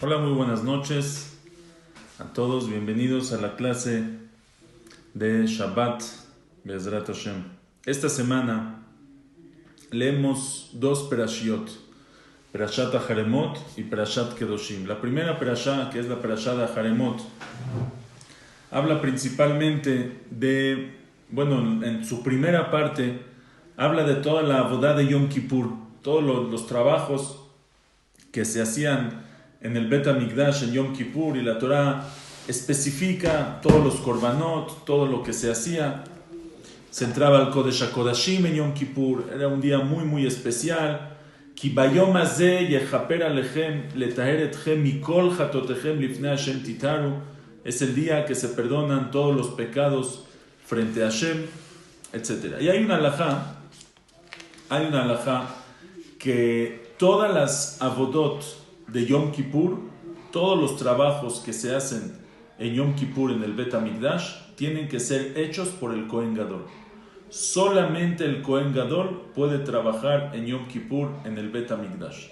Hola, muy buenas noches a todos. Bienvenidos a la clase de Shabbat Be'ezrat Hashem. Esta semana leemos dos perashiot, Perashat Haremot y Perashat Kedoshim. La primera perashá, que es la perashá de Haremot, habla principalmente de, en su primera parte, habla de toda la avodah de Yom Kippur, todos los trabajos que se hacían en el Bet HaMikdash en Yom Kippur, y la Torah especifica todos los korbanot, todo lo que se hacía. Se entraba al Kodesh HaKodashim en Yom Kippur, era un día muy muy especial. Ki bayom hazeh yechaper alechem letaher etchem mikol chatotechem lifnei Hashem titaru. Es el día que se perdonan todos los pecados frente a Hashem, etc. Y hay una halajá que todas las avodot de Yom Kippur, todos los trabajos que se hacen en Yom Kippur en el Bet HaMikdash tienen que ser hechos por el Kohen Gadol. Solamente el Kohen Gadol puede trabajar en Yom Kippur en el Bet HaMikdash.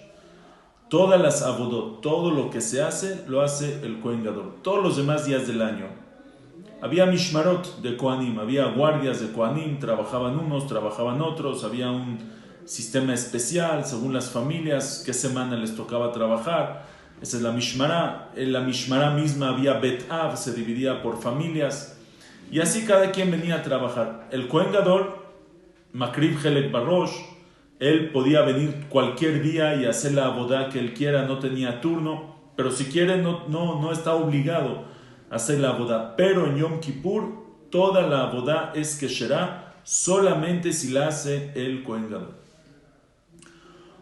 Todas las avodot, todo lo que se hace, lo hace el Kohen Gadol. Todos los demás días del año había mishmarot de Kohanim, había guardias de Kohanim, trabajaban unos, trabajaban otros, había un sistema especial según las familias, qué semana les tocaba trabajar. Esa es la Mishmará. En la Mishmará misma había Bet Av, se dividía por familias, y así cada quien venía a trabajar. El Kohen Gadol, Makrib Helek Barosh, él podía venir cualquier día y hacer la abodá que él quiera, no tenía turno, pero si quiere no está obligado a hacer la abodá. Pero en Yom Kippur toda la abodá es Kesherá, solamente si la hace el Kohen Gadol.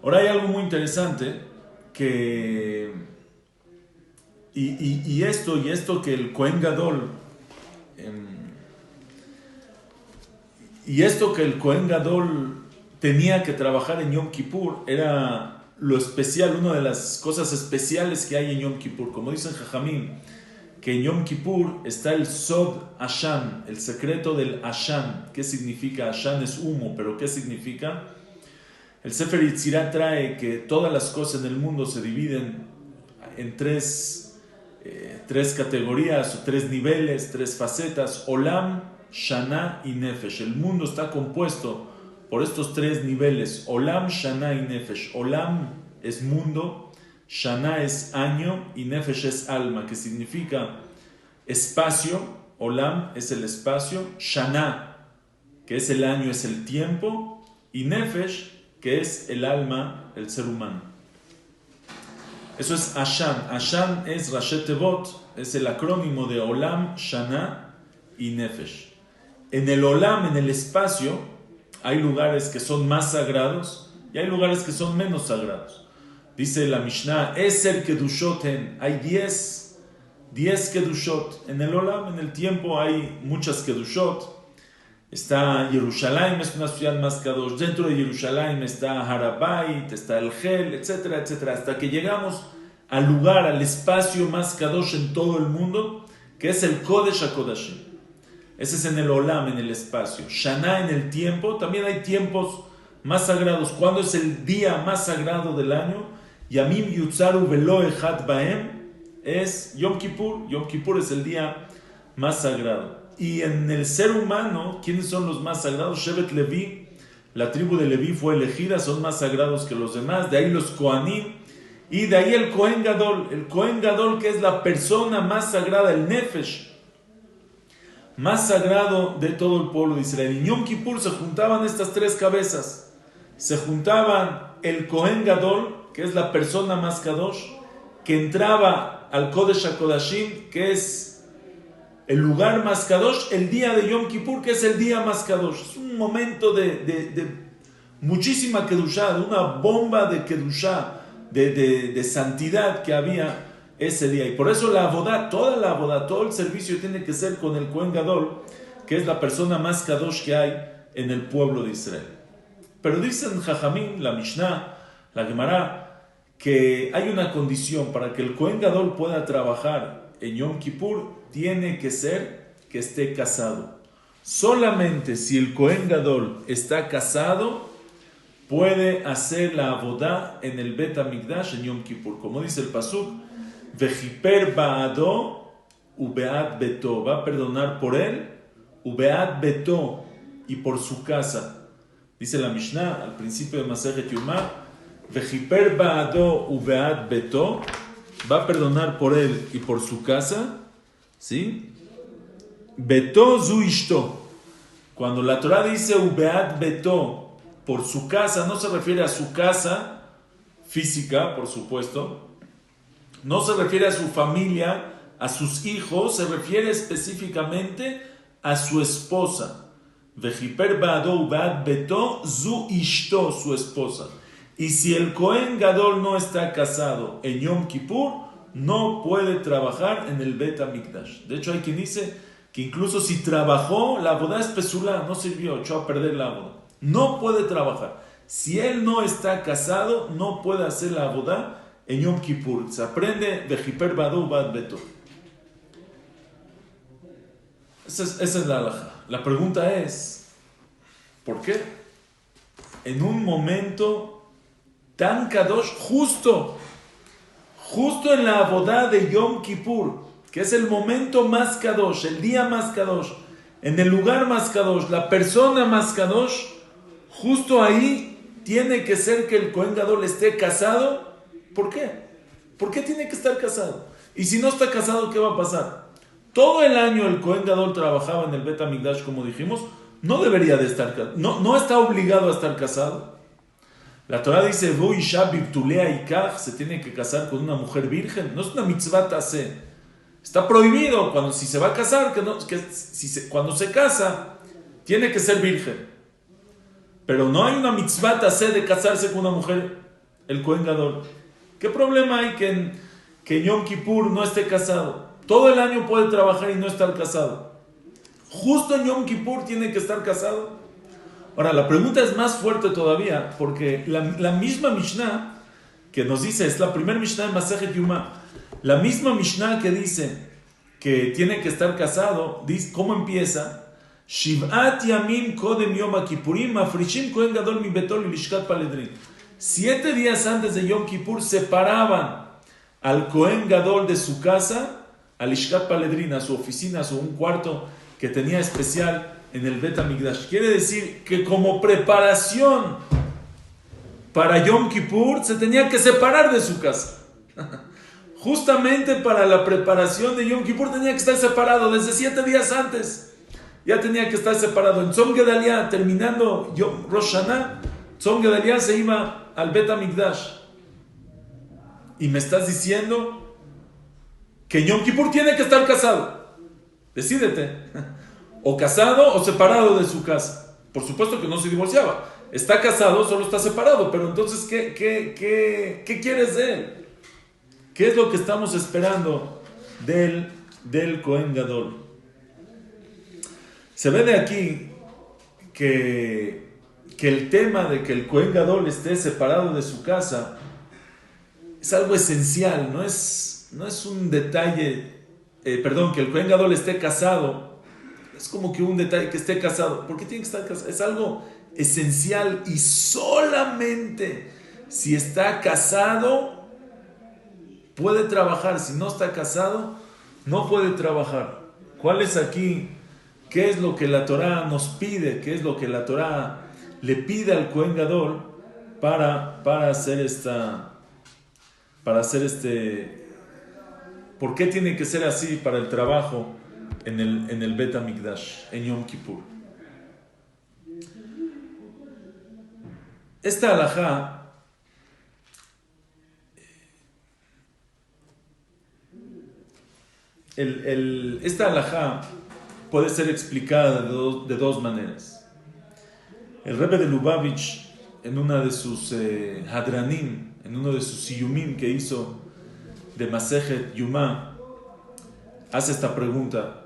Ahora hay algo muy interesante que esto que el Kohen Gadol tenía que trabajar en Yom Kippur era lo especial, una de las cosas especiales que hay en Yom Kippur. Como dicen Jajamim, que en Yom Kippur está el Sod Ashan, el secreto del Ashan. ¿Qué significa? Ashan es humo, pero ¿qué significa? El Sefer Yetzirah trae que todas las cosas en el mundo se dividen en tres categorías o tres niveles, tres facetas: Olam, Shana y Nefesh. El mundo está compuesto por estos tres niveles: Olam, Shana y Nefesh. Olam es mundo, Shana es año y Nefesh es alma, que significa espacio. Olam es el espacio, Shana, que es el año, es el tiempo, y Nefesh, que es el alma, el ser humano. Eso es Ashan. Ashan es Rashi Tevot, es el acrónimo de Olam, Shana y Nefesh. En el Olam, en el espacio, hay lugares que son más sagrados y hay lugares que son menos sagrados. Dice la Mishnah, Eser Kedushoten, hay 10 Kedushot. En el Olam, en el tiempo, hay muchas Kedushot. Está Jerusalén, es una ciudad más kadosh. Dentro de Jerusalén está Harabait, está el Gel, etcétera, etcétera. Hasta que llegamos al lugar, al espacio más kadosh en todo el mundo, que es el Kodesh HaKodashim. Ese es en el Olam, en el espacio. Shana, en el tiempo. También hay tiempos más sagrados. ¿Cuándo es el día más sagrado del año? Yamim Yutzaru Velo Echad Baem es Yom Kippur. Yom Kippur es el día más sagrado. Y en el ser humano, ¿quiénes son los más sagrados? Shevet Levi, la tribu de Levi fue elegida, son más sagrados que los demás. De ahí los Kohanim, y de ahí el Kohen Gadol. El Kohen Gadol, que es la persona más sagrada, el Nefesh, más sagrado de todo el pueblo de Israel. En Yom Kippur se juntaban estas tres cabezas. Se juntaban el Kohen Gadol, que es la persona más kadosh, que entraba al Kodesh HaKodashim, que es el lugar más kadosh, el día de Yom Kippur, que es el día más kadosh. Es un momento de muchísima kedushá, de una bomba de kedushá, de santidad que había ese día. Y por eso la abodá, todo el servicio tiene que ser con el Kohen Gadol, que es la persona más kadosh que hay en el pueblo de Israel. Pero dicen Jajamim, la Mishnah, la Gemara, que hay una condición para que el Kohen Gadol pueda trabajar en Yom Kippur. Tiene que ser que esté casado. Solamente si el Kohen Gadol está casado, puede hacer la abodá en el Bet HaMikdash en Yom Kippur. Como dice el Pasuk, Vejiper Baado Ubeat Beto. Va a perdonar por él, Ubeat Beto, y por su casa. Dice la Mishnah al principio de Masejet Yuma, Vejiper Baado Ubeat Beto. Va a perdonar por él y por su casa. ¿Sí? Beto Zu Ishto. Cuando la Torah dice Ubeat Beto, por su casa, no se refiere a su casa física, por supuesto. No se refiere a su familia, a sus hijos, se refiere específicamente a su esposa. Vejiper Baado Ubeat Beto Zu Ishto, su esposa. Y si el Cohen Gadol no está casado en Yom Kippur, no puede trabajar en el Bet HaMikdash. De hecho, hay quien dice que incluso si trabajó, la boda es pesulá, no sirvió, echó a perder la boda. No puede trabajar. Si él no está casado, no puede hacer la boda en Yom Kippur. Se aprende de Jiper Badu Bad Beto. Esa es la halajá. La pregunta es, ¿por qué? En un momento tan kadosh, justo en la boda de Yom Kippur, que es el momento más kadosh, el día más kadosh, en el lugar más kadosh, la persona más kadosh, justo ahí tiene que ser que el Cohen Gadol esté casado. ¿Por qué? ¿Por qué tiene que estar casado? Y si no está casado, ¿qué va a pasar? Todo el año el Cohen Gadol trabajaba en el Bet HaMikdash, como dijimos, no debería de estar casado, no está obligado a estar casado. La Torah dice, se tiene que casar con una mujer virgen, no es una mitzvah taseh. Está prohibido si se va a casar, cuando se casa, tiene que ser virgen. Pero no hay una mitzvah taseh de casarse con una mujer, el Cohen Gadol. ¿Qué problema hay que en Yom Kippur no esté casado? Todo el año puede trabajar y no estar casado. Justo en Yom Kippur tiene que estar casado. Ahora, la pregunta es más fuerte todavía, porque la misma Mishnah que nos dice, es la primera Mishnah de Masejet Yuma, la misma Mishnah que dice que tiene que estar casado, dice, ¿cómo empieza? Shiv'at yamim kodem Yom Kippurim mafrishim Kohen Gadol mi betol lishkat paledrin. 7 días antes de Yom Kippur separaban al Kohen Gadol de su casa a lishkat paledrin, a su oficina, a un cuarto que tenía especial en el Bet HaMikdash. Quiere decir que como preparación para Yom Kippur se tenía que separar de su casa. Justamente para la preparación de Yom Kippur tenía que estar separado desde 7 días antes. Ya tenía que estar separado. En Tzom Gedalia, terminando Rosh Hashanah, Tzom Gedalia se iba al Bet HaMikdash. Y me estás diciendo que en Yom Kippur tiene que estar casado. Decídete. O casado o separado de su casa. Por supuesto que no se divorciaba. Está casado, solo está separado. Pero entonces, ¿qué quieres de él? ¿Qué es lo que estamos esperando del Cohen Gadol? Se ve de aquí que el tema de que el Cohen Gadol esté separado de su casa es algo esencial. No es un detalle. Que el Cohen Gadol esté casado es como que un detalle que esté casado. ¿Por qué tiene que estar casado? Es algo esencial y solamente si está casado puede trabajar. Si no está casado, no puede trabajar. ¿Cuál es aquí? ¿Qué es lo que la Torah nos pide? ¿Qué es lo que la Torah le pide al Cohen Gadol para hacer ¿por qué tiene que ser así para el trabajo en el Bet HaMikdash, en Yom Kippur? Esta halajá esta halajá puede ser explicada de dos maneras. El Rebbe de Lubavitch, en una de sus hadranim, en uno de sus siyumim que hizo de Masejet Yuma, hace esta pregunta.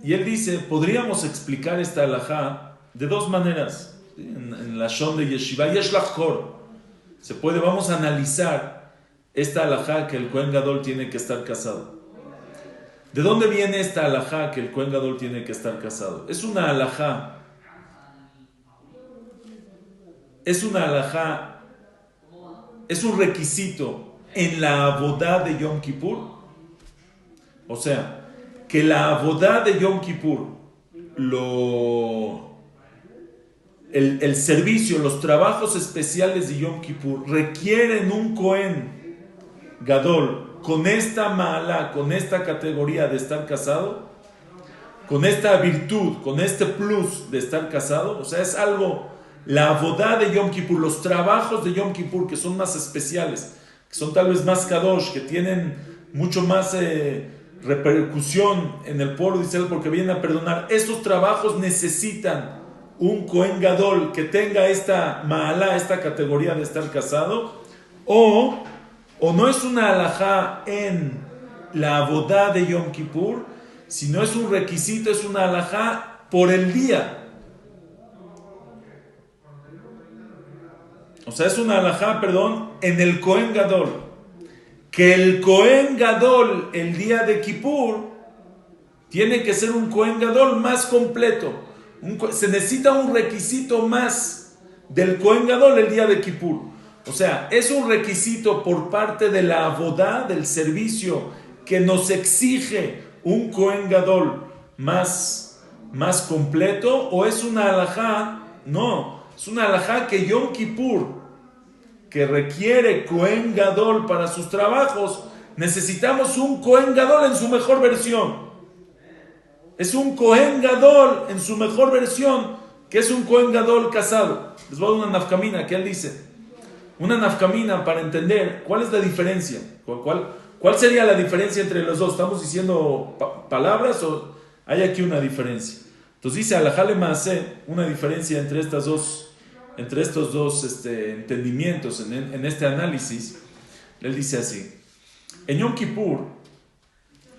Y él dice, podríamos explicar esta halajá de dos maneras. En la Shon de Yeshiva, Yesh Lachkor. Vamos a analizar esta halajá que el Cohen Gadol tiene que estar casado. ¿De dónde viene esta halajá que el Cohen Gadol tiene que estar casado? Es una halajá, es un requisito en la avodá de Yom Kippur? O sea, que la avodá de Yom Kippur, el servicio, los trabajos especiales de Yom Kippur requieren un Cohen Gadol con esta mala, con esta categoría de estar casado, con esta virtud, con este plus de estar casado. O sea, es algo, la avodá de Yom Kippur, los trabajos de Yom Kippur que son más especiales, que son tal vez más kadosh, que tienen mucho más repercusión en el pueblo de Israel porque vienen a perdonar. Estos trabajos necesitan un Cohen Gadol que tenga esta ma'alá, esta categoría de estar casado, o no es una alajá en la avodá de Yom Kippur, sino es un requisito, es una alajá por el día. O sea, es una alajá, en el Cohen Gadol. Que el Cohen Gadol el día de Kippur tiene que ser un Cohen Gadol más completo. Se necesita un requisito más del Cohen Gadol el día de Kippur. O sea, es un requisito por parte de la avodá, del servicio, que nos exige un Cohen Gadol más completo, o es una alajá. No, es una alajá que Yom Kippur, que requiere Cohen Gadol para sus trabajos, necesitamos un Cohen Gadol en su mejor versión. Es un Cohen Gadol en su mejor versión, que es un Cohen Gadol casado. Les voy a dar una nafkamina que él dice. Una nafkamina para entender cuál es la diferencia. ¿Cuál sería la diferencia entre los dos? ¿Estamos diciendo palabras o hay aquí una diferencia? Entonces dice alajá lemaasé, una diferencia entre estos dos entendimientos en este análisis. Él dice así: en Yom Kippur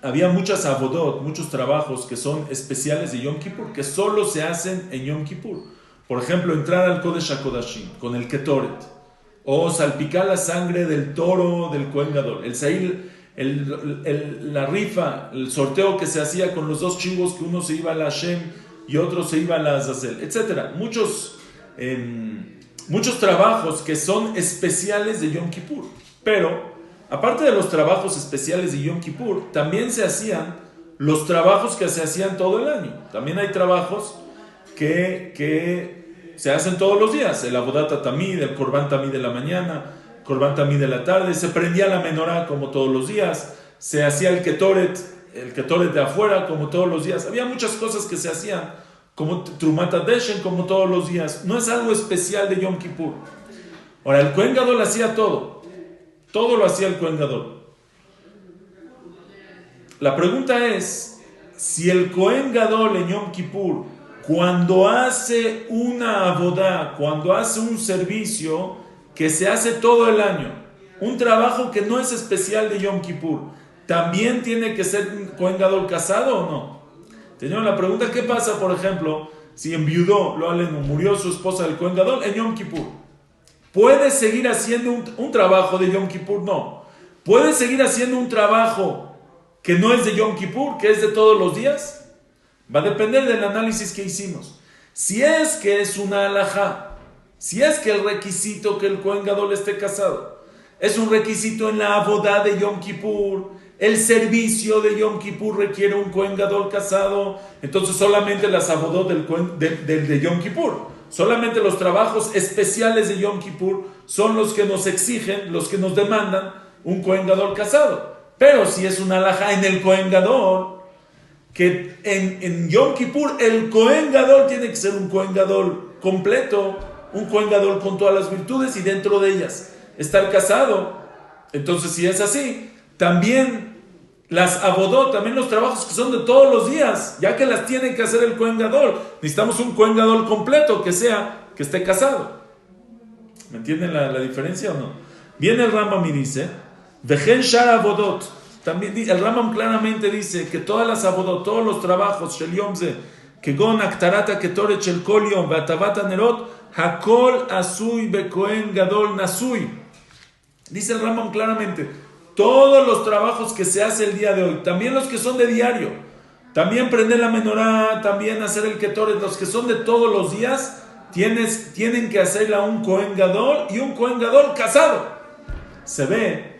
había muchas avodot, muchos trabajos que son especiales de Yom Kippur, que solo se hacen en Yom Kippur. Por ejemplo, entrar al Kodesh HaKodashim con el Ketoret, o salpicar la sangre del toro del Kohen Gadol, el Seil, la rifa, el sorteo que se hacía con los dos chivos, que uno se iba a la Hashem y otro se iba a la Azazel, etc. Muchos trabajos que son especiales de Yom Kippur. Pero aparte de los trabajos especiales de Yom Kippur, también se hacían los trabajos que se hacían todo el año. También hay trabajos que se hacen todos los días. El Avodat Tamid, el Korban Tamid de la mañana, Korban Tamid de la tarde. Se prendía la menorá como todos los días. Se hacía el Ketoret de afuera como todos los días. Había muchas cosas que se hacían, como Trumat HaDeshen, como todos los días. No es algo especial de Yom Kippur. Ahora, el Kohen Gadol hacía todo. Todo lo hacía el Kohen Gadol. La pregunta es, si el Kohen Gadol en Yom Kippur, cuando hace una avodá, cuando hace un servicio que se hace todo el año, un trabajo que no es especial de Yom Kippur, ¿también tiene que ser un Kohen Gadol casado o no? Tenemos la pregunta, ¿qué pasa, por ejemplo, si enviudó, murió su esposa del Kohen Gadol en Yom Kippur? ¿Puede seguir haciendo un trabajo de Yom Kippur? No. ¿Puede seguir haciendo un trabajo que no es de Yom Kippur, que es de todos los días? Va a depender del análisis que hicimos. Si es que es una alajá, si es que el requisito que el Kohen Gadol esté casado es un requisito en la avodá de Yom Kippur, el servicio de Yom Kippur requiere un Kohen Gadol casado, entonces solamente las avodot de Yom Kippur, solamente los trabajos especiales de Yom Kippur son los que nos exigen, los que nos demandan un Kohen Gadol casado. Pero si es una alajá en el Kohen Gadol, que en Yom Kippur el Kohen Gadol tiene que ser un Kohen Gadol completo, un Kohen Gadol con todas las virtudes y dentro de ellas estar casado. Entonces, si es así, también las avodot, también los trabajos que son de todos los días, ya que las tiene que hacer el Kohen Gadol, necesitamos un Kohen Gadol completo que esté casado. ¿Me entienden la diferencia o no? Viene el Rambam y dice, Vejen Shar Avodot. También el Rambam claramente dice que todas las avodot, todos los trabajos, Shel Yom Ze, Kegon Aktarata Ketoret Shel Kol Yom, Ve'atavata Nerot, Hakol Asui Bekohen Gadol Nasui. Dice el Rambam claramente, todos los trabajos que se hace el día de hoy, también los que son de diario, también prender la menorá, también hacer el Ketoret, los que son de todos los días, tienen que hacerla un Kohen Gadol y un Kohen Gadol casado. Se ve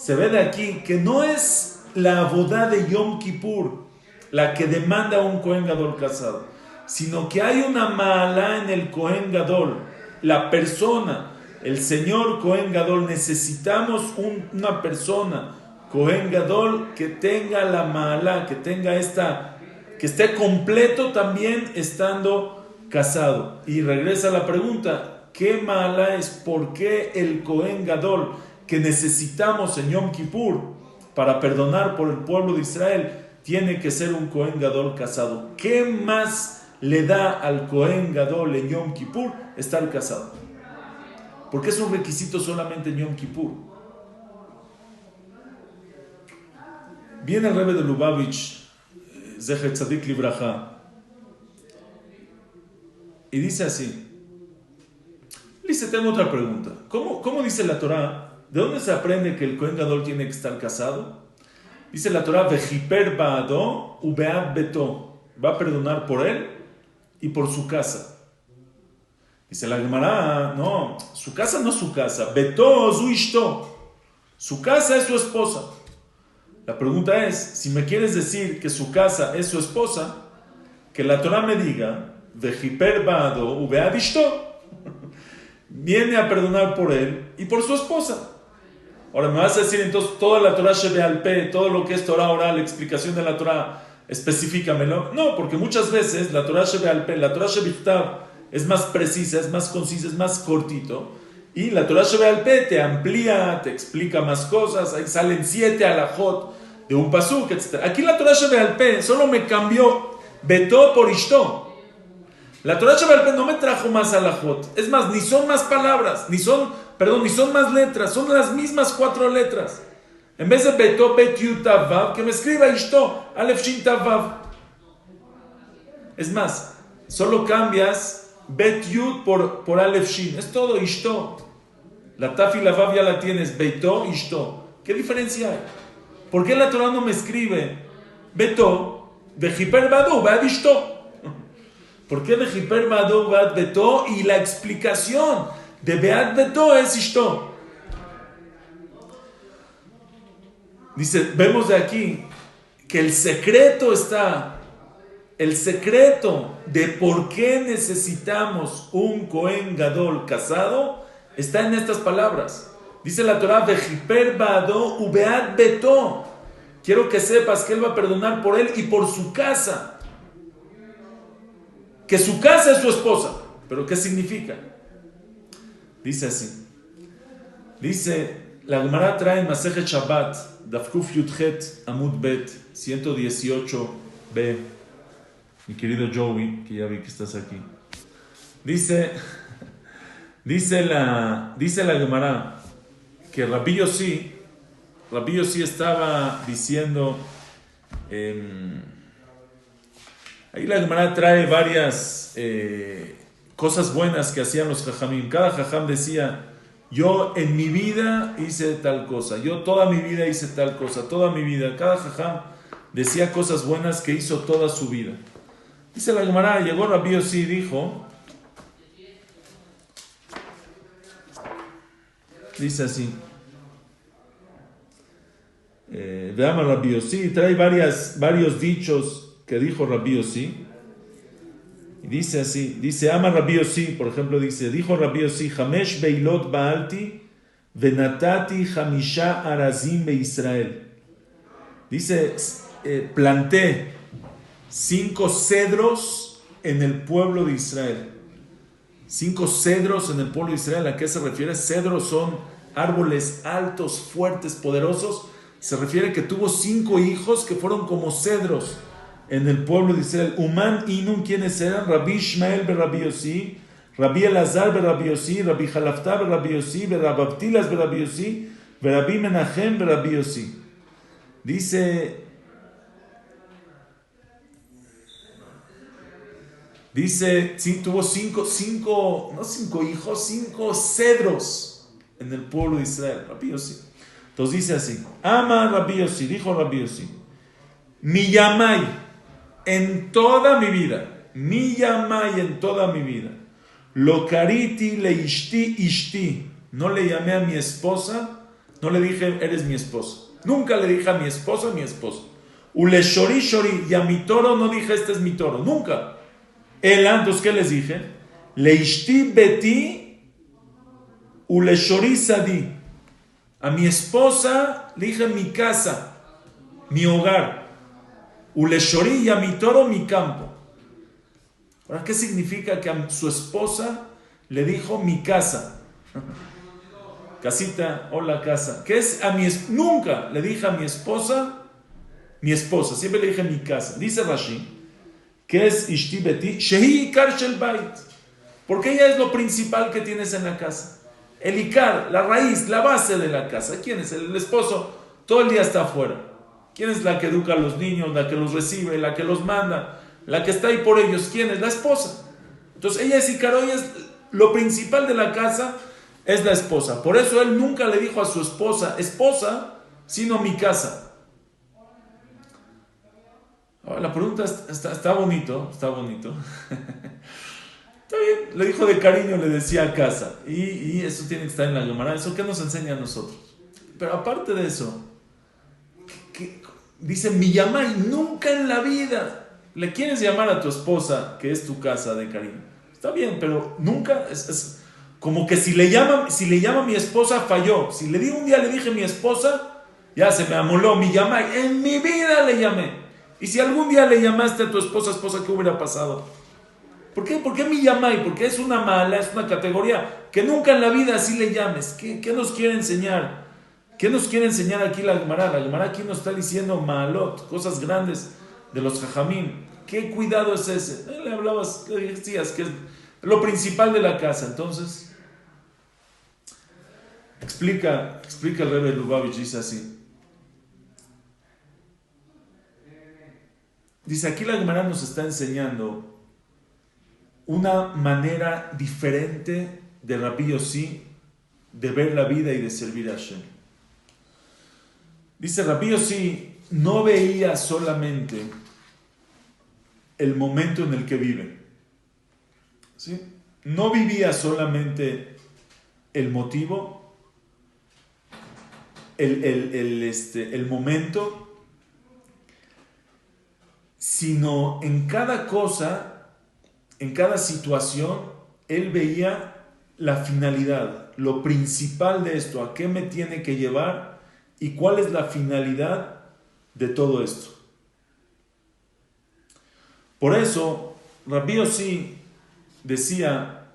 se ve de aquí que no es la boda de Yom Kippur la que demanda un Kohen Gadol casado, sino que hay una mala en el Kohen Gadol. La persona, el señor Kohen Gadol, necesitamos una persona, Kohen Gadol, que tenga la mala, que tenga que esté completo también estando casado. Y regresa la pregunta, ¿qué mala es? ¿Por qué el Kohen Gadol que necesitamos en Yom Kippur para perdonar por el pueblo de Israel tiene que ser un Kohen Gadol casado? ¿Qué más le da al Kohen Gadol en Yom Kippur estar casado? Porque es un requisito solamente en Yom Kippur. Viene el Rebbe de Lubavitch, Zecher Tzadik Libraja, y dice así. Dice, tengo otra pregunta. ¿Cómo dice la Torá? ¿De dónde se aprende que el Kohen Gadol tiene que estar casado? Dice la Torá, Vejiper ba'ado ubeat beto. Va a perdonar por él y por su casa. Dice la Gemara, no, su casa no es su casa. Beto zu ishto. Su casa es su esposa. La pregunta es, si me quieres decir que su casa es su esposa, que la Torá me diga, Vejiper ba'ado ubeat ishto. Viene a perdonar por él y por su esposa. Ahora me vas a decir entonces toda la Torah Shebe'al Peh, todo lo que es Torah oral, explicación de la Torah, especifícamelo. No, porque muchas veces la Torah Shebe'al Peh, la Torah Shebichtav es más precisa, es más concisa, es más cortito. Y la Torah Shebe'al Peh te amplía, te explica más cosas. Ahí salen 7 alajot de un pasuk, etc. Aquí la Torah Shebe'al Peh solo me cambió Beto por Ishto. La Torah Shebe'al Peh no me trajo más alajot. Es más, ni son más palabras, ni son más letras, son las mismas 4 letras. En vez de Beto, Bet Yud Tav Vav, que me escriba Ishto, Alef Shin Tav Vav. Es más, solo cambias Bet Yud por Alef Shin. Es todo Ishto. La Taf y la Vav ya la tienes, Beto, Ishto. ¿Qué diferencia hay? ¿Por qué la Torah no me escribe Beto, Vejiper ba'ado ubeat Ishto? ¿Por qué Vejiper ba'ado ubeat beto? Y la explicación de Beat Beto es Ishto. Dice, vemos de aquí que el secreto de por qué necesitamos un Kohen Gadol casado está en estas palabras. Dice la Torah, Vejiper ba'ado ubeat beto. Quiero que sepas que él va a perdonar por él y por su casa. Que su casa es su esposa. ¿Pero qué significa? Dice así. Dice, la Gemara trae en Masejet Shabbat, Daf Kuf Yudchet Amud Bet, 118b. Mi querido Joey, que ya vi que estás aquí. Dice la Gemara que Rabbi Yossi estaba diciendo... Ahí la Gemara trae varias cosas buenas que hacían los jajamim. Cada jajam decía, yo en mi vida hice tal cosa, yo toda mi vida hice tal cosa, toda mi vida. Cada jajam decía cosas buenas que hizo toda su vida. Dice la Gemara, llegó Rabbi Yossi y dijo, dice así, veamos Rabbi Yossi, trae varios dichos que dijo Rabbi Yossi, y dice así, dice, ama Rabbi Yossi, por ejemplo, dijo Rabbi Yossi, Hamesh beilot baalti venatati hamisha arazim beIsrael. Dice, planté 5 cedros en el pueblo de Israel. 5 cedros en el pueblo de Israel. ¿A qué se refiere? Cedros son árboles altos, fuertes, poderosos. Se refiere que tuvo 5 hijos que fueron como cedros en el pueblo de Israel. Uman Inun, ¿quiénes eran? Rabbi Ishmael be Rabbi Yossi, Rabbi Elazar be Rabbi Yossi, Rabbi Jalafta be Rabbi Yossi, be Rabbi Abtilas be Rabbi Yossi, be Rabbi Menachem be Rabbi Yossi. Dice, sí, tuvo 5 hijos, 5 cedros en el pueblo de Israel. Rabbi Yossi. Entonces dice así, ama Rabbi Yossi, dijo Rabbi Yossi, mi yamai, en toda mi vida, lo kariti le ishti, no le llamé a mi esposa No le dije, eres mi esposo. Nunca le dije a mi esposo, mi esposo. Ule shori shori, y a mi toro no dije, este es mi toro. Nunca. Entonces, ¿qué les dije? Leishti beti ule shori sadi. A mi esposa le dije mi casa, mi hogar. Ule shori, y a mi toro mi campo. Ahora, ¿qué significa que a su esposa le dijo mi casa? Casita, hola casa. ¿Qué es a mi esposa? Nunca le dije a mi esposa, siempre le dije mi casa. Dice Rashi, que es Ishti Beti, Shehi Ikar Shel Bait. Porque ella es lo principal que tienes en la casa. El Ikar, la raíz, la base de la casa. ¿Quién es? El esposo todo el día está afuera. ¿Quién es la que educa a los niños, la que los recibe, la que los manda, la que está ahí por ellos? ¿Quién es? La esposa. Entonces ella es Ikar, ella es lo principal de la casa. Es la esposa. Por eso él nunca le dijo a su esposa, sino mi casa. Ahora, la pregunta está bonito. Está bien. Le dijo de cariño, le decía casa. Y eso tiene que estar en la Gemara. ¿Eso qué nos enseña a nosotros? Pero aparte de eso, dice mi yamai, nunca en la vida le quieres llamar a tu esposa, que es tu casa, de cariño. Está bien, pero nunca es como que si le llama mi esposa, falló. Si un día le dije mi esposa, ya se me amoló mi llamai. En mi vida le llamé. Y si algún día le llamaste a tu esposa, ¿qué hubiera pasado? ¿Por qué? ¿Por qué mi llamai? Porque es una mala, es una categoría que nunca en la vida así le llames. ¿Qué nos quiere enseñar? ¿Qué nos quiere enseñar aquí la Gemara? La Gemara aquí nos está diciendo malot, cosas grandes de los jajamim. ¿Qué cuidado es ese? Le decías que es lo principal de la casa. Entonces, explica el Rebbe Lubavitch, dice así. Dice, aquí la Gemara nos está enseñando una manera diferente de Rabbi Yossi de ver la vida y de servir a Hashem. Dice, Rabbi Yossi no veía solamente el momento en el que vive. ¿Sí? No vivía solamente el motivo, el momento, sino en cada cosa, en cada situación, él veía la finalidad, lo principal de esto, a qué me tiene que llevar y cuál es la finalidad de todo esto. Por eso, Rabbi Yossi decía,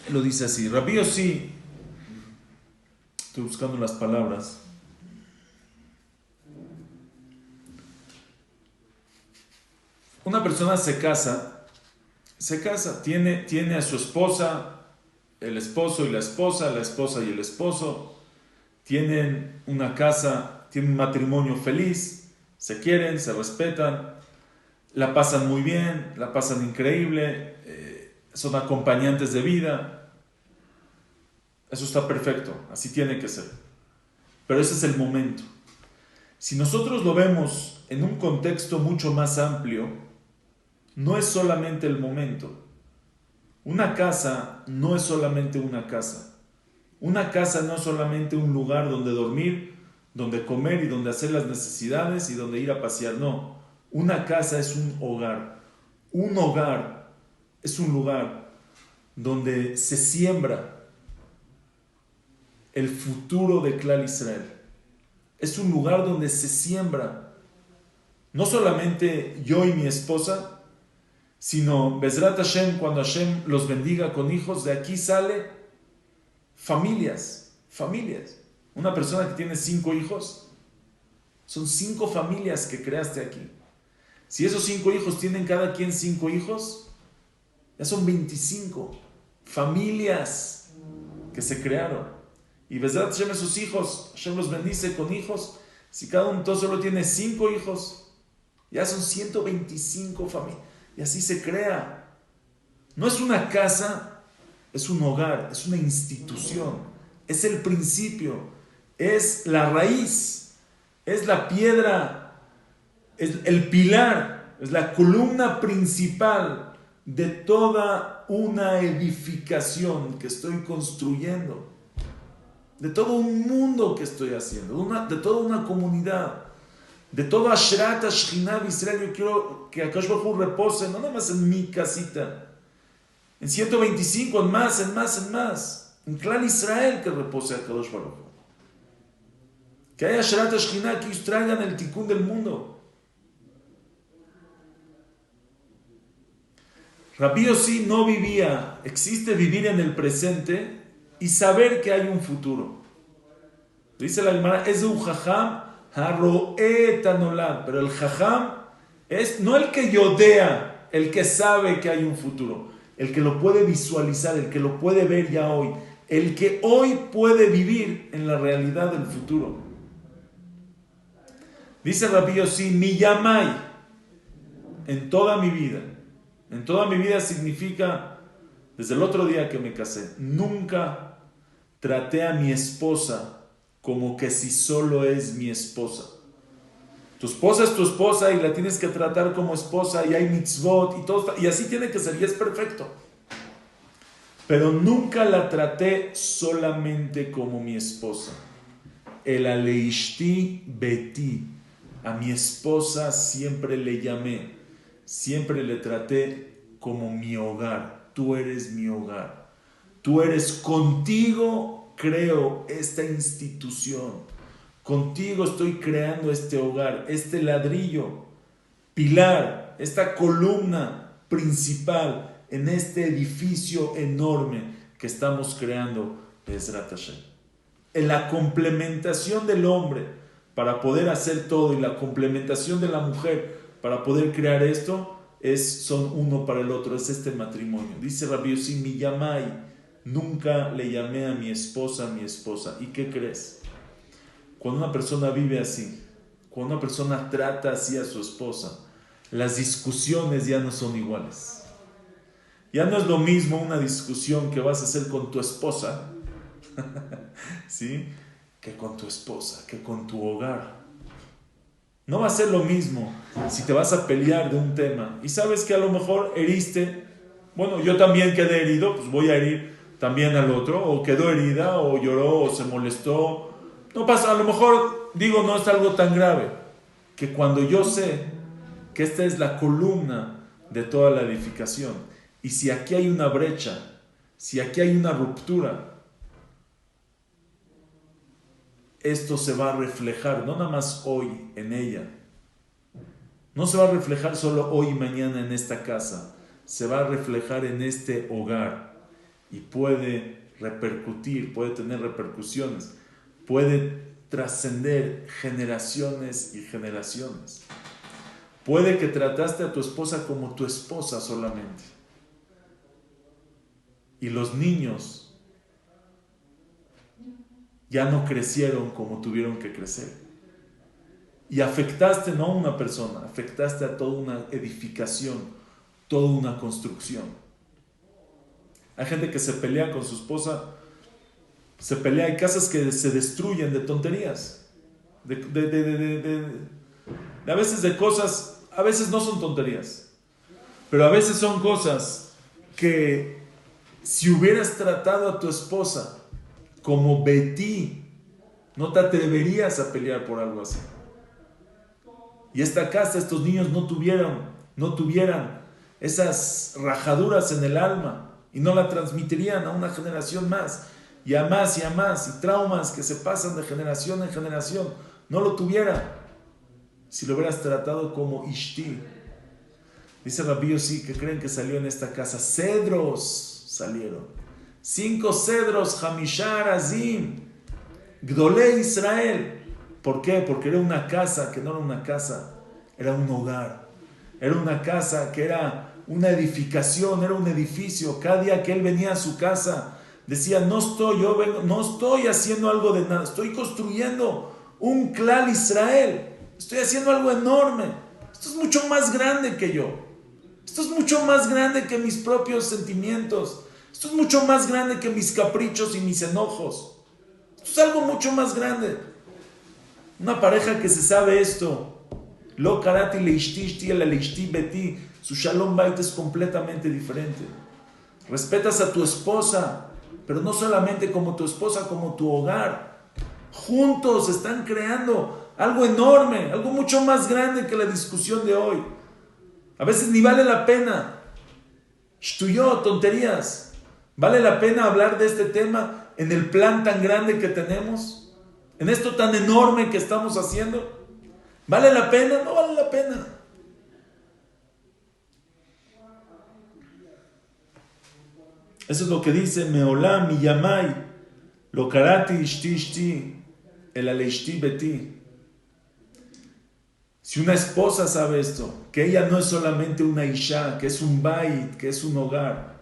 lo dice así, Rabbi Yossi, estoy buscando las palabras, una persona se casa, tiene a su esposa, el esposo y la esposa y el esposo, tienen una casa, tienen un matrimonio feliz, se quieren, se respetan, la pasan muy bien, la pasan increíble, son acompañantes de vida. Eso está perfecto, así tiene que ser. Pero ese es el momento. Si nosotros lo vemos en un contexto mucho más amplio, no es solamente el momento. Una casa no es solamente una casa. Una casa no es solamente un lugar donde dormir, donde comer y donde hacer las necesidades y donde ir a pasear. No, una casa es un hogar. Un hogar es un lugar donde se siembra el futuro de Klal Israel. Es un lugar donde se siembra no solamente yo y mi esposa, sino Bezrat Hashem, cuando Hashem los bendiga con hijos, de aquí sale familias. Una persona que tiene 5 hijos, son 5 familias que creaste aquí. Si esos 5 hijos tienen cada quien 5 hijos, ya son 25 familias que se crearon. Y Bezrat Hashem, esos hijos, Hashem los bendice con hijos. Si cada uno solo tiene 5 hijos, ya son 125 familias. Y así se crea. No es una casa, es un hogar, es una institución. Es el principio, es la raíz, es la piedra, es el pilar, es la columna principal de toda una edificación que estoy construyendo, de todo un mundo que estoy haciendo, de toda una comunidad, de todo Ashrat Ashkinah Israel. Yo quiero que Akadosh Baruj Hu repose, no nada más en mi casita, en 125, en más, en Clan Israel que repose Akadosh Baruj Hu. Que haya Ashrat Ashkinah, que ellos traigan el tikkun del mundo. Rabbi Yossi no vivía, existe vivir en el presente y saber que hay un futuro. Dice la Gemara, es un jajam haroe tanolad, pero el jajam es no el que yodea, el que sabe que hay un futuro, el que lo puede visualizar, el que lo puede ver ya hoy, el que hoy puede vivir en la realidad del futuro. Dice Rabbi Yossi, mi yamai, en toda mi vida significa, desde el otro día que me casé, nunca traté a mi esposa como que si solo es mi esposa. Tu esposa es tu esposa y la tienes que tratar como esposa y hay mitzvot y todo, y así tiene que ser y es perfecto. Pero nunca la traté solamente como mi esposa. El aleishti beti, a mi esposa siempre le llamé, siempre le traté como mi hogar. Tú eres mi hogar. Tú eres, contigo creo esta institución. Contigo estoy creando este hogar, este ladrillo, pilar, esta columna principal en este edificio enorme que estamos creando, Be'ezrat Hashem. En la complementación del hombre para poder hacer todo y la complementación de la mujer para poder crear esto, son uno para el otro, es este matrimonio. Dice Rabbi Yossi, mi yamai, nunca le llamé a mi esposa. ¿Y qué crees? Cuando una persona vive así, cuando una persona trata así a su esposa, las discusiones ya no son iguales. Ya no es lo mismo una discusión que vas a hacer con tu esposa, ¿sí?, que con tu esposa, que con tu hogar. No va a ser lo mismo si te vas a pelear de un tema y sabes que a lo mejor heriste. Bueno, yo también quedé herido, pues voy a herir también al otro, o quedó herida, o lloró, o se molestó. No pasa, a lo mejor digo, no es algo tan grave, que cuando yo sé que esta es la columna de toda la edificación, y si aquí hay una brecha, si aquí hay una ruptura, esto se va a reflejar, no nada más hoy en ella, no se va a reflejar solo hoy y mañana en esta casa, se va a reflejar en este hogar y puede repercutir, puede tener repercusiones, puede trascender generaciones y generaciones. Puede que trataste a tu esposa como tu esposa solamente y los niños ya no crecieron como tuvieron que crecer. Y afectaste no a una persona, afectaste a toda una edificación, toda una construcción. Hay gente que se pelea con su esposa, se pelea, hay casas que se destruyen de tonterías, a veces de cosas, a veces no son tonterías, pero a veces son cosas que si hubieras tratado a tu esposa como Betí, no te atreverías a pelear por algo así. Y esta casa, estos niños no tuvieran esas rajaduras en el alma y no la transmitirían a una generación más y a más y a más, y traumas que se pasan de generación en generación, no lo tuvieran si lo hubieras tratado como Ishti. Dice Rabbi Yossi que creen que salió en esta casa cedros, salieron 5 cedros, Hamishar Azim, Gdolei Israel. ¿Por qué? Porque era una casa que no era una casa, era un hogar. Era una casa que era una edificación, era un edificio. Cada día que él venía a su casa, decía, no estoy haciendo algo de nada, estoy construyendo un Klal Israel. Estoy haciendo algo enorme. Esto es mucho más grande que yo. Esto es mucho más grande que mis propios sentimientos. Esto es mucho más grande que mis caprichos y mis enojos. Esto es algo mucho más grande. Una pareja que se sabe esto, lo karati leishti ishti la leishti beti, su shalom bait es completamente diferente. respetas a tu esposa, pero no solamente como tu esposa, como tu hogar. Juntos están creando algo enorme, algo mucho más grande que la discusión de hoy. A veces ni vale la pena. Shtuyot, tonterías. ¿Vale la pena hablar de este tema en el plan tan grande que tenemos? ¿En esto tan enorme que estamos haciendo? ¿Vale la pena? No vale la pena. Eso es lo que dice Meolam mi Yamai, lo karati ishti ishti, el aleishti beti. Si una esposa sabe esto, que ella no es solamente una isha, que es un bait, que es un hogar.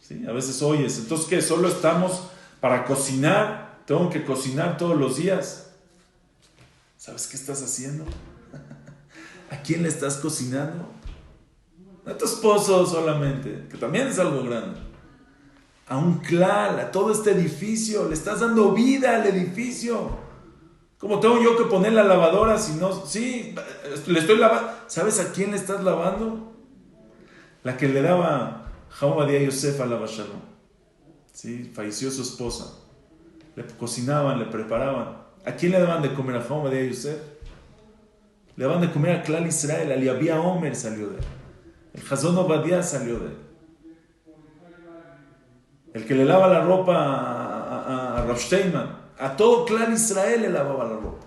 ¿Sí? A veces oyes, entonces ¿qué? ¿Solo estamos para cocinar? ¿Tengo que cocinar todos los días? ¿Sabes qué estás haciendo? ¿A quién le estás cocinando? No a tu esposo solamente, que también es algo grande. A un clal, a todo este edificio, le estás dando vida al edificio. ¿Cómo tengo yo que poner la lavadora si no? Sí, le estoy lavando. ¿Sabes a quién le estás lavando? La que le daba Jajam Ovadia Yosef a la Shalom. Sí, falleció su esposa. Le cocinaban, le preparaban. ¿A quién le daban de comer? A Jajam Ovadia Yosef. Le daban de comer a Klal Israel. Ali Abia Omer salió de él. El Hazon Ovadia salió de él. El que le lava la ropa a Rav Steinman. A todo Klal Israel le lavaba la ropa.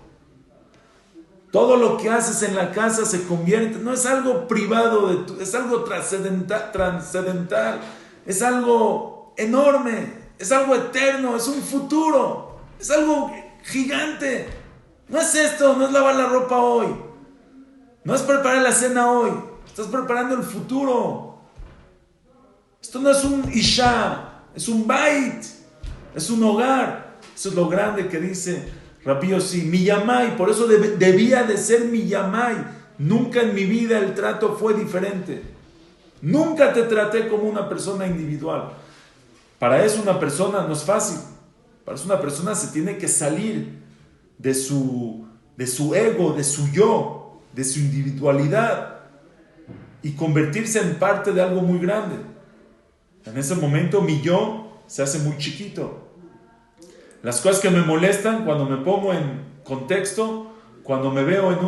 Todo lo que haces en la casa se convierte, no es algo privado, es algo trascendental, es algo enorme, es algo eterno, es un futuro, es algo gigante. No es esto, no es lavar la ropa hoy, no es preparar la cena hoy, estás preparando el futuro. Esto no es un isha, es un bait, es un hogar. Eso es lo grande que dice Rabbi Yossi, mi Yamai, por eso debía de ser mi Yamai. Nunca en mi vida el trato fue diferente. Nunca te traté como una persona individual. Para eso una persona no es fácil. Para eso una persona se tiene que salir de su ego, de su yo, de su individualidad y convertirse en parte de algo muy grande. En ese momento mi yo se hace muy chiquito. Las cosas que me molestan, cuando me pongo en contexto, cuando me veo en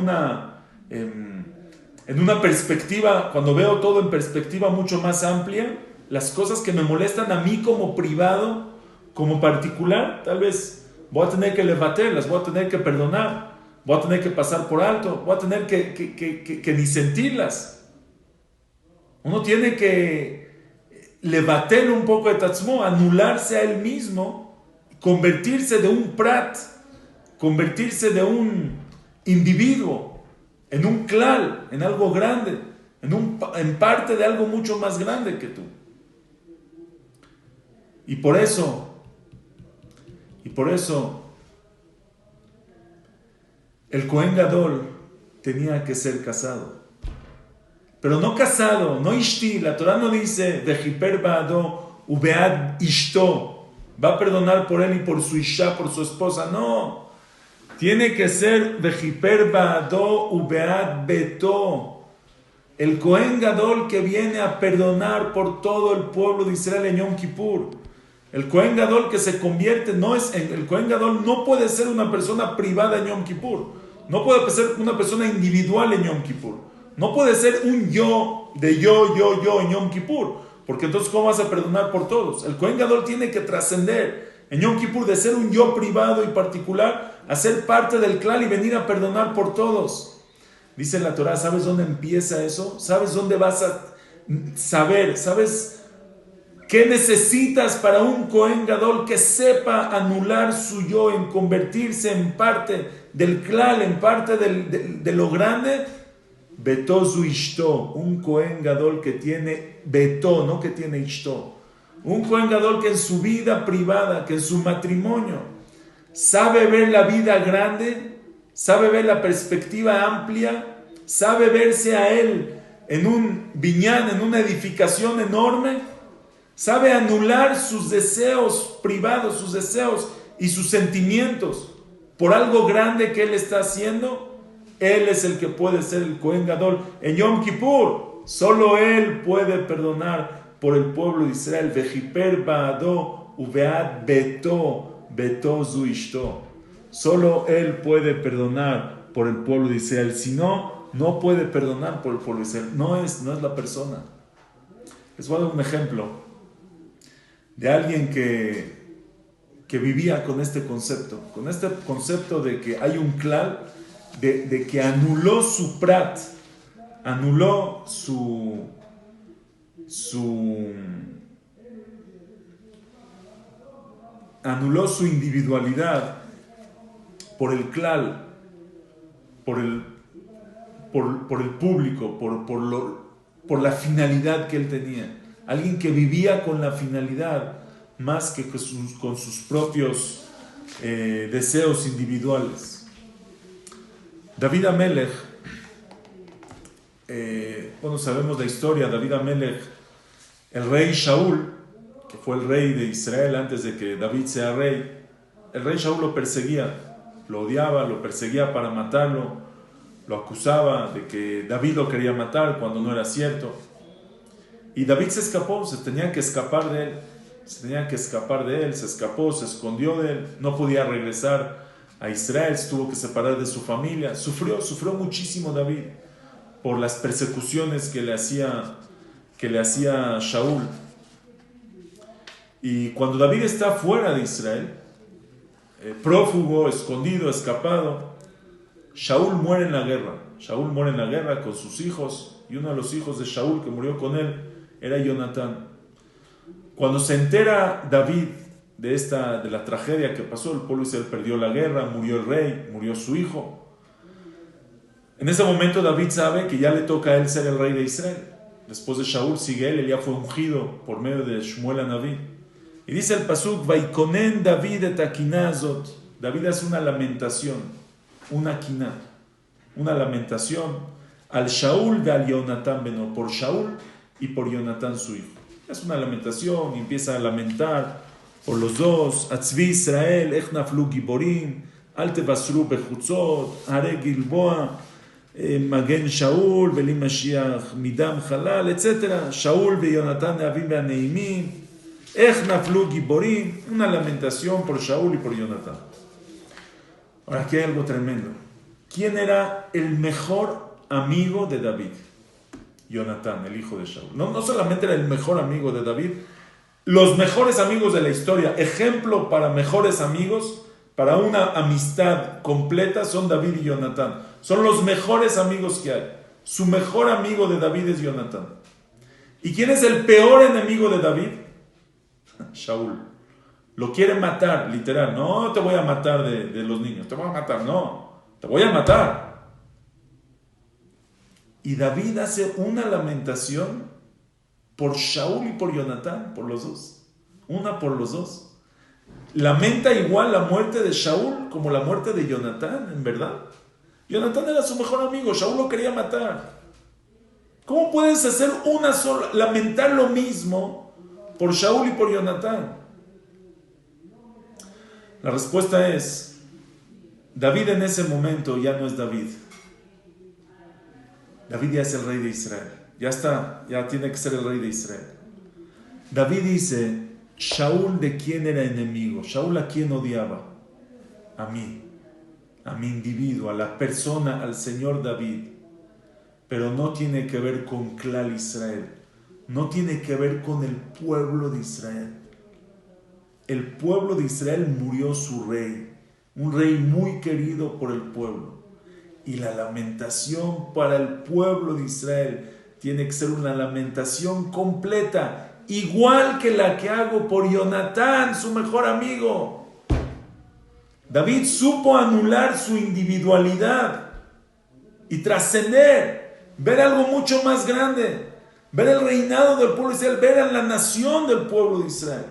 una perspectiva, cuando veo todo en perspectiva mucho más amplia, las cosas que me molestan a mí como privado, como particular, tal vez voy a tener que levantarlas, voy a tener que perdonar, voy a tener que pasar por alto, voy a tener que ni sentirlas. Uno tiene que levantar un poco de tatzmo, anularse a él mismo, convertirse de un prat, convertirse de un individuo, en un klal, en algo grande, en parte de algo mucho más grande que tú. Y por eso, el Kohen Gadol tenía que ser casado. Pero no casado, no ishti. La Torah no dice, vejiper ba'ado ubead ishto. Va a perdonar por él y por su isha, por su esposa. No. Tiene que ser vejiper ba'ado ubead beto. El Kohen Gadol que viene a perdonar por todo el pueblo de Israel en Yom Kippur. El Kohen Gadol que se convierte, el Kohen Gadol no puede ser una persona privada en Yom Kippur. No puede ser una persona individual en Yom Kippur. No puede ser un yo de yo en Yom Kippur. Porque entonces, ¿cómo vas a perdonar por todos? El Kohen Gadol tiene que trascender en Yom Kippur de ser un yo privado y particular a ser parte del clan y venir a perdonar por todos. Dice la Torah, ¿sabes dónde empieza eso? ¿Sabes dónde vas a saber? ¿Sabes qué necesitas para un Kohen Gadol que sepa anular su yo en convertirse en parte del clan, en parte de lo grande? Betó su ishto, un Kohen Gadol que tiene betó, no que tiene ishto. Un Kohen Gadol que en su vida privada, que en su matrimonio, sabe ver la vida grande, sabe ver la perspectiva amplia, sabe verse a él en un viñán, en una edificación enorme, sabe anular sus deseos privados, sus deseos y sus sentimientos por algo grande que él está haciendo. Él es el que puede ser el Kohen Gadol en Yom Kippur. Solo él puede perdonar por el pueblo de Israel. Vejiper ba'ado uvead beto zu ishto. Solo Él puede perdonar por el pueblo de Israel. Si no, no puede perdonar por el pueblo de Israel. No es la persona. Les voy a dar un ejemplo de alguien que vivía con este concepto de que hay un klal, de que anuló su prat, anuló su individualidad por el klal, por el público, por la finalidad que él tenía. Alguien que vivía con la finalidad más que con sus propios deseos individuales. David Amelech, sabemos la historia. David Amelech, el rey Shaul, que fue el rey de Israel antes de que David sea rey, el rey Shaul lo perseguía, lo odiaba, lo perseguía para matarlo, lo acusaba de que David lo quería matar cuando no era cierto. Y David se escapó, se tenía que escapar de él. Se escapó, se escondió de él, no podía regresar a Israel, se tuvo que separar de su familia. Sufrió muchísimo David por las persecuciones que le hacía Shaul. Y cuando David está fuera de Israel, prófugo, escondido, escapado, Shaul muere en la guerra con sus hijos, y uno de los hijos de Shaul que murió con él era Jonatán. Cuando se entera David de la tragedia que pasó, el pueblo de Israel perdió la guerra, murió el rey, murió su hijo. En ese momento David sabe que ya le toca a él ser el rey de Israel. Después de Shaul sigue él ya fue ungido por medio de Shmuel Hanaví. Y dice el pasuk, Vaikonen David et akinah azot. David hace una lamentación, una lamentación al Shaul de al Jonatán beno, por Shaul y por Jonatán su hijo. Es una lamentación y empieza a lamentar por los dos. Atzvi Israel, ech naflu giborim, al tevasru bechutzot, hare Gilboa, Magen Shaul, Belim Mashiach, Midam Halal, etc. Shaul ve Jonatán neavim veaneimim, ech naflu giborim. Una lamentación por Shaul y por Jonatán. Ahora aquí hay algo tremendo. ¿Quién era el mejor amigo de David? Jonatán, el hijo de Shaul. No solamente era el mejor amigo de David, los mejores amigos de la historia, ejemplo para mejores amigos, para una amistad completa, son David y Jonatán. Son los mejores amigos que hay. Su mejor amigo de David es Jonatán. ¿Y quién es el peor enemigo de David? Shaul. Lo quiere matar, literal. No te voy a matar de los niños, te voy a matar, no, te voy a matar. Y David hace una lamentación por Shaul y por Jonatán, por los dos. Una por los dos. Lamenta igual la muerte de Shaul como la muerte de Jonatán, en verdad. Jonatán era su mejor amigo, Shaul lo quería matar. ¿Cómo puedes hacer una sola, lamentar lo mismo por Shaul y por Jonatán? La respuesta es, David en ese momento ya no es David. David ya es el rey de Israel. Ya está, ya tiene que ser el rey de Israel. David dice, Shaul ¿de quién era enemigo? Shaul ¿a quién odiaba? A mí, a mi individuo, a la persona, al Señor David. Pero no tiene que ver con Klal Israel. No tiene que ver con el pueblo de Israel. El pueblo de Israel murió su rey. Un rey muy querido por el pueblo. Y la lamentación para el pueblo de Israel tiene que ser una lamentación completa, igual que la que hago por Jonatán, su mejor amigo. David supo anular su individualidad y trascender, ver algo mucho más grande, ver el reinado del pueblo de Israel, ver a la nación del pueblo de Israel,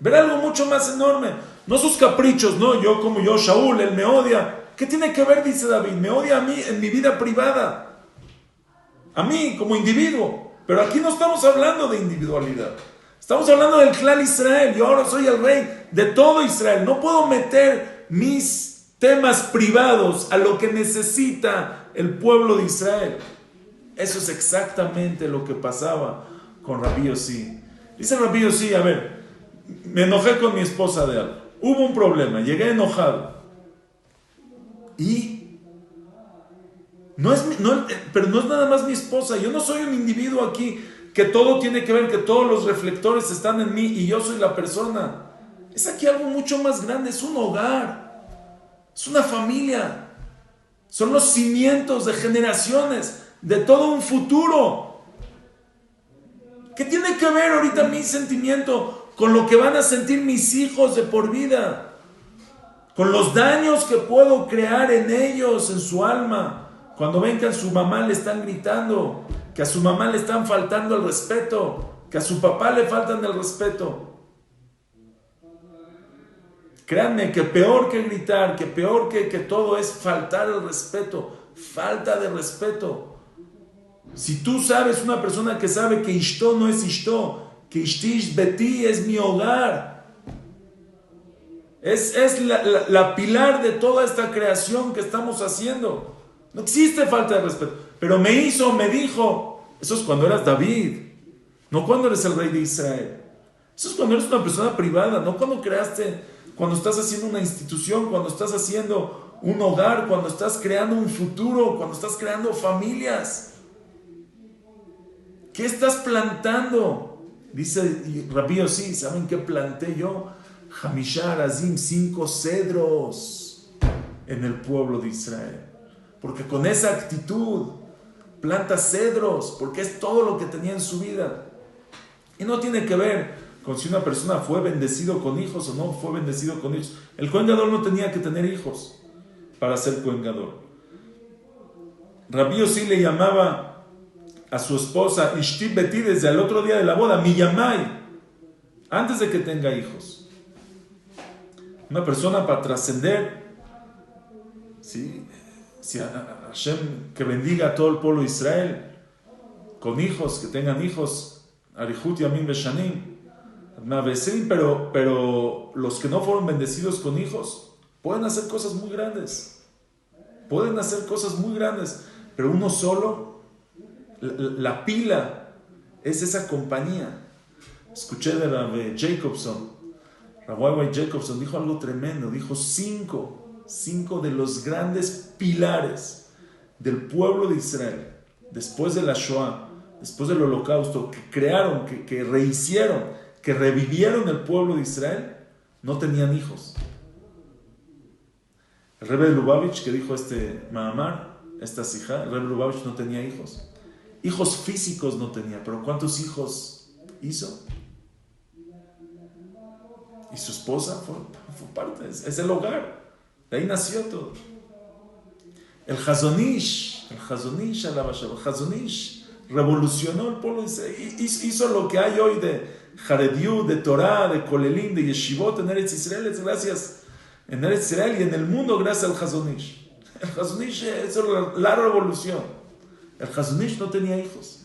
ver algo mucho más enorme, no sus caprichos, no, yo, Shaul, él me odia. ¿Qué tiene que ver, dice David? Me odia a mí en mi vida privada, a mí como individuo. Pero aquí no estamos hablando de individualidad. Estamos hablando del clan Israel. Yo ahora soy el rey de todo Israel. No puedo meter mis temas privados a lo que necesita el pueblo de Israel. Eso es exactamente lo que pasaba con Rabbi Yossi. Dice Rabbi Yossi, a ver, me enojé con mi esposa de algo. Hubo un problema, llegué enojado. Y pero no es nada más mi esposa. Yo no soy un individuo aquí que todo tiene que ver, que todos los reflectores están en mí y yo soy la persona. Es aquí algo mucho más grande, es un hogar, es una familia, son los cimientos de generaciones, de todo un futuro. ¿Qué tiene que ver ahorita mi sentimiento con lo que van a sentir mis hijos de por vida? Con los daños que puedo crear en ellos, en su alma. Cuando ven que a su mamá le están gritando, que a su mamá le están faltando el respeto, que a su papá le faltan el respeto. Créanme que peor que gritar, que peor que todo es faltar el respeto, falta de respeto. Si tú sabes, una persona que sabe que Ishto no es Ishto, que Ishtish Beti es mi hogar, es la pilar de toda esta creación que estamos haciendo. No existe falta de respeto. Pero me dijo. Eso es cuando eras David. No cuando eres el rey de Israel. Eso es cuando eres una persona privada. No cuando cuando estás haciendo una institución, cuando estás haciendo un hogar, cuando estás creando un futuro, cuando estás creando familias. ¿Qué estás plantando? Dice Rabbi Yossi, ¿saben qué planté yo? Hamishar Azim, 5 cedros en el pueblo de Israel. Porque con esa actitud planta cedros, porque es todo lo que tenía en su vida. Y no tiene que ver con si una persona fue bendecido con hijos o no fue bendecido con hijos. El Kohen Gadol no tenía que tener hijos para ser Kohen Gadol. Rabbi Yossi le llamaba a su esposa Ishti Beti desde el otro día de la boda, Miyamai, antes de que tenga hijos. Una persona para trascender, ¿sí? Si Hashem que bendiga a todo el pueblo de Israel con hijos, que tengan hijos, Arihut Yamim Beshanim, pero los que no fueron bendecidos con hijos pueden hacer cosas muy grandes, pero uno solo, la pila es esa compañía. Escuché de Rabbi Jacobson, Rabbi Jacobson dijo algo tremendo, dijo cinco de los grandes pilares del pueblo de Israel, después de la Shoah, después del Holocausto, que crearon, que rehicieron, que revivieron el pueblo de Israel, no tenían hijos. El Rebbe de Lubavitch, que dijo Mahamar, esta sijá, el Rebbe de Lubavitch no tenía hijos. Hijos físicos no tenía, pero ¿cuántos hijos hizo? Y su esposa fue parte, es el hogar. De ahí nació todo. El Hazonish revolucionó el pueblo de Israel. Hizo lo que hay hoy de Jarediut, de Torah, de Kolelim, de Yeshivot en Eretz Israel. Es gracias en Eretz Israel y en el mundo gracias al Hazonish. El Hazonish es la revolución. El Hazonish no tenía hijos.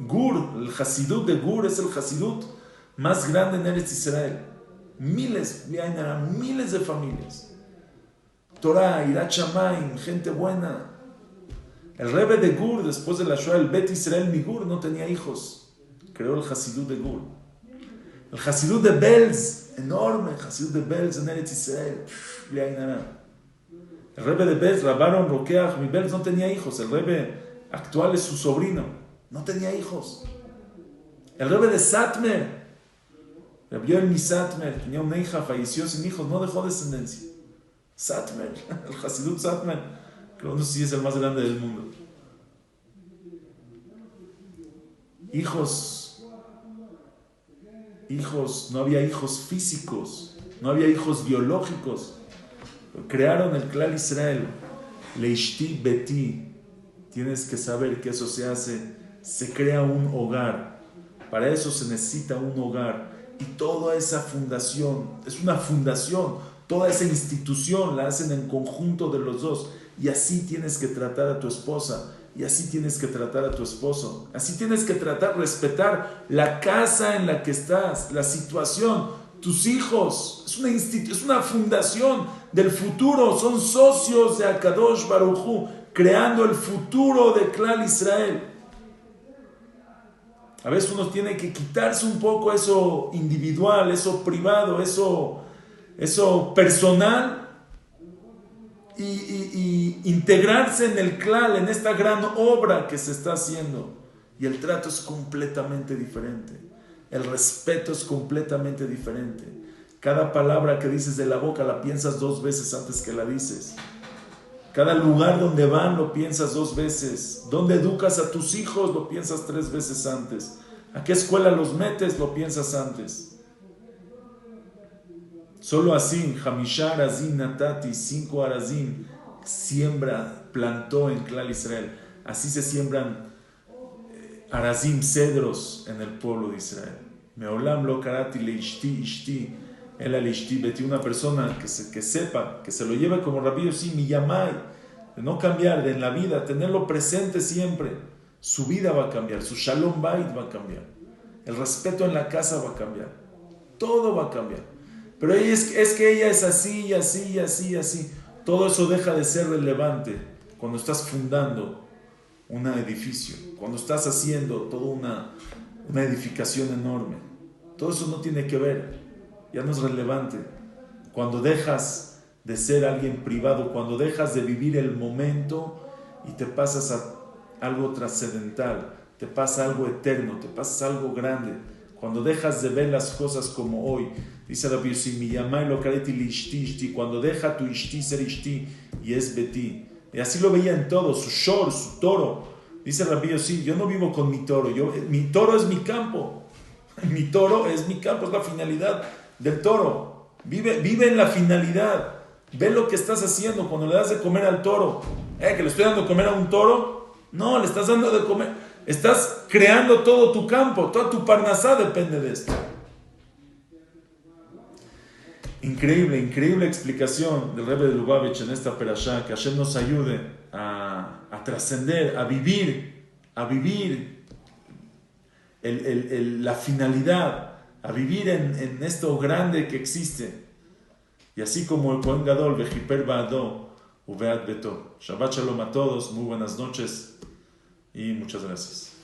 Gur, el Hasidut de Gur es el Hasidut más grande en Eretz Israel. Miles de familias. Torah, Irat Shamayim, gente buena. El Rebbe de Gur, después de la Shoah, el Bet Israel Migur, no tenía hijos. Creó el Hasidut de Gur. El Hasidut de Belz, enorme, el Hasidut de Belz en Eretz Israel. El Rebbe de Belz, Rabbaron Rokeach, mi Belz no tenía hijos. El Rebbe actual es su sobrino. No tenía hijos. El Rebbe de Satmer, Rabbi Yoel Satmer, tenía una hija, falleció sin hijos, no dejó descendencia. Satmer, el Hasidut Satmer, creo que no sé si es el más grande del mundo. Hijos, no había hijos físicos, no había hijos biológicos. Crearon el Klal Israel, Leishti Beti. Tienes que saber que eso se crea un hogar. Para eso se necesita un hogar. Y toda esa fundación, es una fundación, toda esa institución la hacen en conjunto de los dos. Y así tienes que tratar a tu esposa, y así tienes que tratar a tu esposo. Así tienes que respetar la casa en la que estás, la situación, tus hijos. Es una fundación del futuro, son socios de Akadosh Baruj Hu, creando el futuro de Klal Israel. A veces uno tiene que quitarse un poco eso individual, eso privado, eso personal y integrarse en el klal, en esta gran obra que se está haciendo. Y el trato es completamente diferente. El respeto es completamente diferente. Cada palabra que dices de la boca la piensas 2 veces antes que la dices. Cada lugar donde van lo piensas 2 veces. Donde educas a tus hijos lo piensas 3 veces antes. ¿A qué escuela los metes? Lo piensas antes. Solo así, Hamishá Arazim Natati, 5 Arazim, plantó en Klal Israel. Así se siembran Arazim, cedros en el pueblo de Israel. Meolam lo karati leishti ishti, el alishti beti, una persona que sepa, que se lo lleve como Rabbi Yossi Miyamai, de no cambiar, de en la vida, tenerlo presente siempre. Su vida va a cambiar, su shalom bait va a cambiar, el respeto en la casa va a cambiar, todo va a cambiar. Pero es que ella es así, así, así, así. Todo eso deja de ser relevante cuando estás fundando un edificio, cuando estás haciendo toda una edificación enorme. Todo eso no tiene que ver, ya no es relevante. Cuando dejas de ser alguien privado, cuando dejas de vivir el momento y te pasas a algo trascendental, te pasa algo eterno, te pasa algo grande. Cuando dejas de ver las cosas como hoy, dice Rabbi Yossi, Miyamai lo kareti li ishti ishti, cuando deja tu ishti ser ishti y es beti. Y así lo veía en todo, su shor, su toro. Dice Rabbi Yossi, yo no vivo con mi toro, mi toro es mi campo. Mi toro es mi campo, es la finalidad del toro. Vive en la finalidad. Ve lo que estás haciendo cuando le das de comer al toro. ¿Que le estoy dando de comer a un toro? No, le estás dando de comer. Estás creando todo tu campo, toda tu parnasá depende de esto. Increíble, increíble explicación del Rebbe de Lubavitch en esta perashá. Que Hashem nos ayude a trascender, a vivir la finalidad, a vivir en esto grande que existe. Y así como el Kohen Gadol, Vejiper Ba'ado, Uveat Beto. Shabbat Shalom a todos, muy buenas noches y muchas gracias.